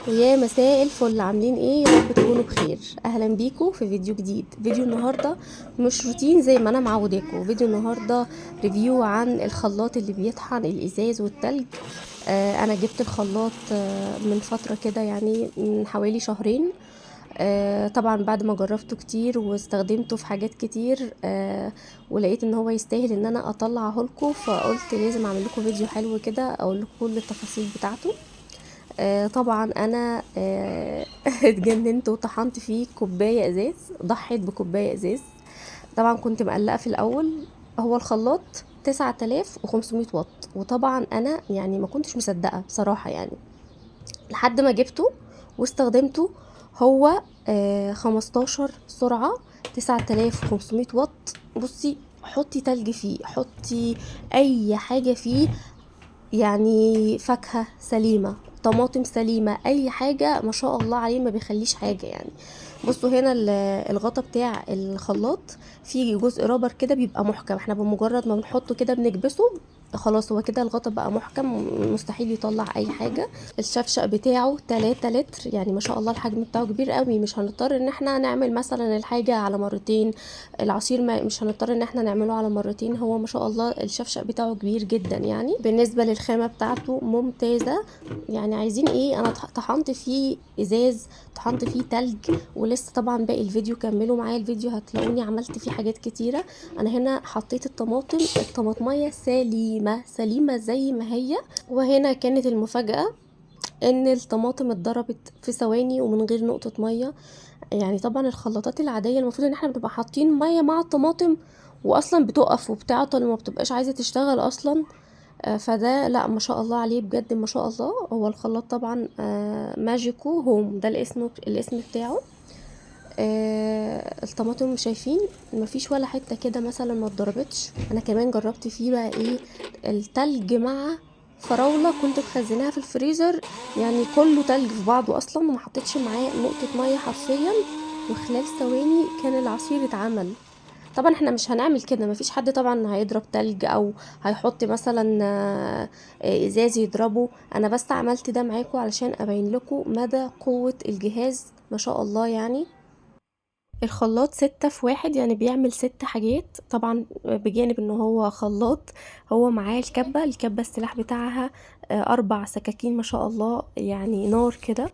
ويا مساء الفل، عاملين ايه؟ يا رب تكونوا بخير. اهلا بيكم في فيديو جديد. فيديو النهارده مش روتين زي ما انا معوداكم. فيديو النهارده ريفيو عن الخلاط اللي بيطحن الازاز والتلج. انا جبت الخلاط من فتره كده، يعني من حوالي شهرين. طبعا بعد ما جربته كتير واستخدمته في حاجات كتير، ولقيت ان هو يستاهل ان انا اطلعه لكم، فقلت لازم اعمل لكم فيديو حلو كده اقول لكم كل التفاصيل بتاعته. طبعا انا اتجننت وطحنت فيه كوبايه ازاز. ضحيت بكوبايه ازاز. طبعا كنت مقلقه في الاول. هو الخلاط 9500 واط، وطبعا انا يعني ما كنتش مصدقه بصراحه يعني، لحد ما جبته واستخدمته. هو 15 سرعه، 9500 واط. بصي، حطي تلج فيه، حطي اي حاجه فيه، يعني فاكهة سليمة، طماطم سليمة، اي حاجة ما شاء الله عليه، ما بيخليش حاجة يعني. بصوا هنا الغطا بتاع الخلاط فيه جزء رابر كده بيبقى محكم. احنا بمجرد ما بنحطه كده بنكبسه، خلاص هو كده الغطا بقى محكم، مستحيل يطلع اي حاجة. الشفشق بتاعه 3 لتر، يعني ما شاء الله الحجم بتاعه كبير قوي. مش هنضطر ان احنا نعمل مثلا الحاجة على مرتين. العصير ما مش هنضطر ان احنا نعمله على مرتين. هو ما شاء الله الشفشق بتاعه كبير جدا يعني. بالنسبة للخامة بتاعته ممتازة. يعني عايزين ايه؟ انا طحنت فيه ازاز، طحنت فيه تلج، ولسه طبعا باقي الفيديو. كملوا معايا الفيديو هتلاقوني عملت فيه حاجات كتيرة. انا هنا حطيت الطماطمية سليمة سليمة زي ما هي. وهنا كانت المفاجأة، ان الطماطم اتضربت في ثواني ومن غير نقطة مية. يعني طبعا الخلاطات العادية المفروض ان احنا بنبقى حاطين مية مع الطماطم واصلا بتقف وبتعطل وما بتبقاش عايزة تشتغل اصلا. فده لا، ما شاء الله عليه بجد، ما شاء الله. هو الخلاط طبعا ماجيكو هوم، ده الاسم بتاعه. الطماطم شايفين مفيش ولا حته كده مثلا ما اتضربتش. انا كمان جربت فيه بقى ايه، التلج مع فراوله كنت مخزناها في الفريزر، يعني كله تلج في بعضه اصلا، وما حطيتش معاه نقطه ميه حرفيا، وخلال ثواني كان العصير اتعمل. طبعا احنا مش هنعمل كده، مفيش حد طبعا هيضرب تلج او هيحط مثلا ازاز يضربه. انا بس عملت ده معاكم علشان ابين لكم مدى قوة الجهاز، ما شاء الله يعني. الخلاط 6 في 1، يعني بيعمل 6 حاجات طبعا، بجانب ان هو خلاط. هو معاه الكبة السلاح بتاعها 4 سكاكين، ما شاء الله يعني نار كده.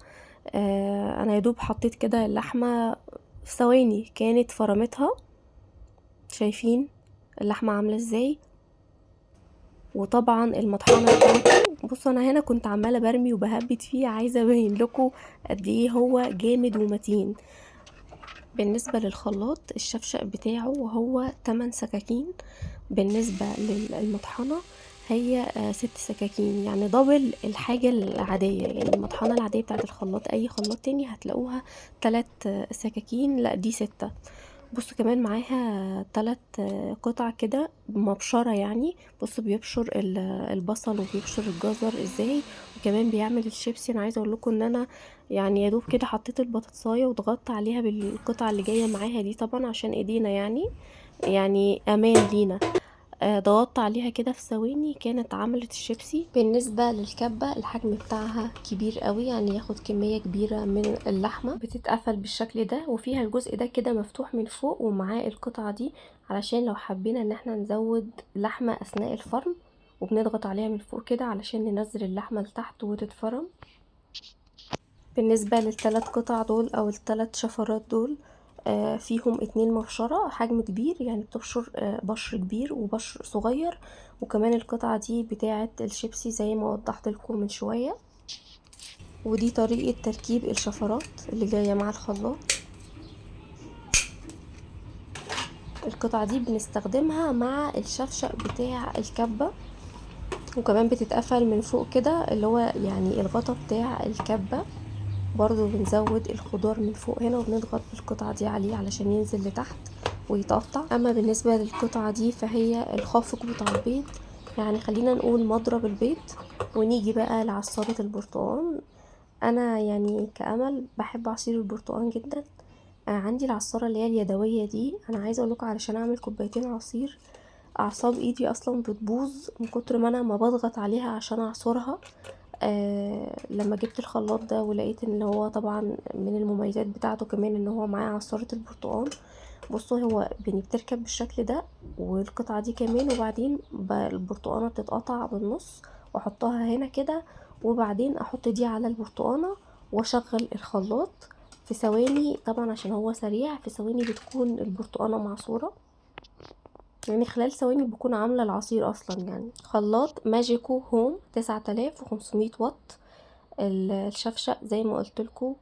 انا يدوب حطيت كده اللحمة في ثواني كانت فرمتها. شايفين اللحمة عاملة ازاي؟ وطبعا المطحنة بتاعته، بصوا انا هنا كنت عمالة برمي وبهبت فيه، عايزة ابين لكم قد ايه هو جامد ومتين. بالنسبة للخلاط الشفشق بتاعه وهو 8 سكاكين. بالنسبة للمطحنة هي 6 سكاكين، يعني دبل الحاجة العادية. يعني المطحنة العادية بتاعت الخلاط، اي خلاط تاني هتلاقوها 3 سكاكين، لا دي 6. بصوا كمان معاها 3 قطع كده مبشرة يعني. بصوا بيبشر البصل وبيبشر الجزر ازاي، وكمان بيعمل الشيبسي. انا عايزه اقول لكم ان انا يعني يا دوب كده حطيت البطاطسايه وضغطت عليها بالقطعه اللي جايه معاها دي، طبعا عشان ايدينا يعني امان لينا. ضغطت عليها كده في ثواني كانت عملت الشيبسي. بالنسبة للكبة الحجم بتاعها كبير قوي، يعني ياخد كمية كبيرة من اللحمة. بتتقفل بالشكل ده، وفيها الجزء ده كده مفتوح من فوق، ومعاه القطعة دي علشان لو حبينا ان احنا نزود لحمة اثناء الفرم، وبنضغط عليها من فوق كده علشان ننزل اللحمة لتحت وتتفرم. بالنسبة لل3 قطع دول او ال3 شفرات دول، فيهم 2 مبشرة حجم كبير، يعني بتبشر بشر كبير وبشر صغير. وكمان القطعة دي بتاعة الشيبسي زي ما وضحت لكم من شوية. ودي طريقة تركيب الشفرات اللي جاية مع الخلاط. القطعة دي بنستخدمها مع الشفشق بتاع الكبة، وكمان بتتقفل من فوق كده، اللي هو يعني الغطا بتاع الكبة. برضو بنزود الخضار من فوق هنا وبنضغط بالقطعة دي عليه علشان ينزل لتحت ويتقطع. اما بالنسبة للقطعة دي فهي الخافق بتاع البيض، يعني خلينا نقول مضرب البيض. ونيجي بقى لعصارة البرتقال. انا يعني كأمل بحب عصير البرتقال جدا. عندي العصارة اللي هي اليدوية دي. انا عايزة اقولكم علشان اعمل كوبايتين عصير، اعصاب ايدي اصلا بتبوظ من كتر ما انا ما بضغط عليها عشان اعصرها. لما جبت الخلاط ده ولقيت ان هو طبعا من المميزات بتاعته كمان ان هو معاه عصارة البرتقال. بصوا هو بتركب بالشكل ده والقطعة دي كمان، وبعدين البرتقانة بتتقطع بالنص واحطها هنا كده، وبعدين احط دي على البرتقانة واشغل الخلاط في ثواني. طبعا عشان هو سريع في ثواني بتكون البرتقانة معصورة، يعني خلال ثواني بكون عاملة العصير اصلا. يعني خلاط ماجيكو هوم 9500 واط. الشفشق زي ما قلتلكوا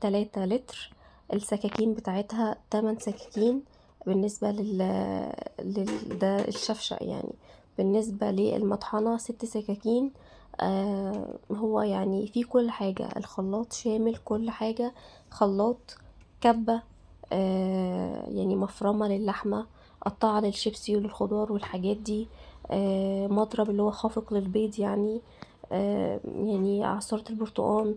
3 لتر. السكاكين بتاعتها 8 سكاكين بالنسبة ده الشفشق يعني. بالنسبة للمطحنة 6 سكاكين. هو يعني فيه كل حاجة، الخلاط شامل كل حاجة. خلاط كبة، يعني مفرمة للحمة، قطعة للشيبسي وللخضار والحاجات دي، مضرب اللي هو خافق للبيض يعني عصارة البرتقال.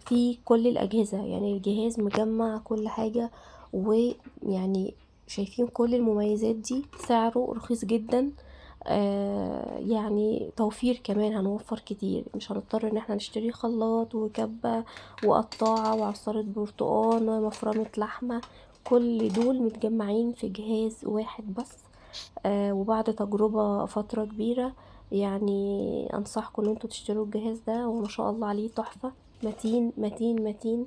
في كل الأجهزة، يعني الجهاز مجمع كل حاجة، ويعني شايفين كل المميزات دي. سعره رخيص جدا، يعني توفير كمان، هنوفر كتير، مش هنضطر ان احنا نشتري خلاط وكبة وقطاعة وعصارة برتقال ومفرمة لحمة. كل دول متجمعين في جهاز واحد بس. وبعد تجربة فترة كبيرة يعني انصحكم ان انتوا تشتروا الجهاز ده، وما شاء الله عليه تحفة، متين متين متين.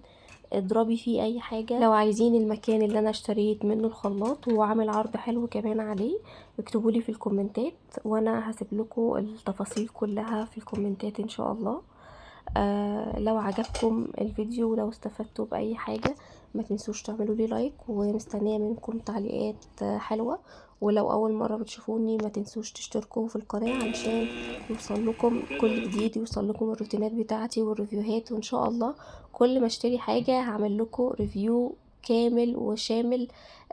اضربي فيه اي حاجة. لو عايزين المكان اللي انا اشتريت منه الخلاط وهو عامل عرض حلو كمان عليه، اكتبولي في الكومنتات وانا هسيب لكم التفاصيل كلها في الكومنتات ان شاء الله. لو عجبكم الفيديو ولو استفدتوا باي حاجة ما تنسوش تعملوا لي لايك، ومستنيه منكم تعليقات حلوه. ولو اول مره بتشوفوني ما تنسوش تشتركوا في القناه علشان يوصل لكم كل جديد، يوصل لكم الروتينات بتاعتي والريفيوهات. وان شاء الله كل ما اشتري حاجه هعمل لكم ريفيو كامل وشامل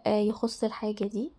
يخص الحاجه دي.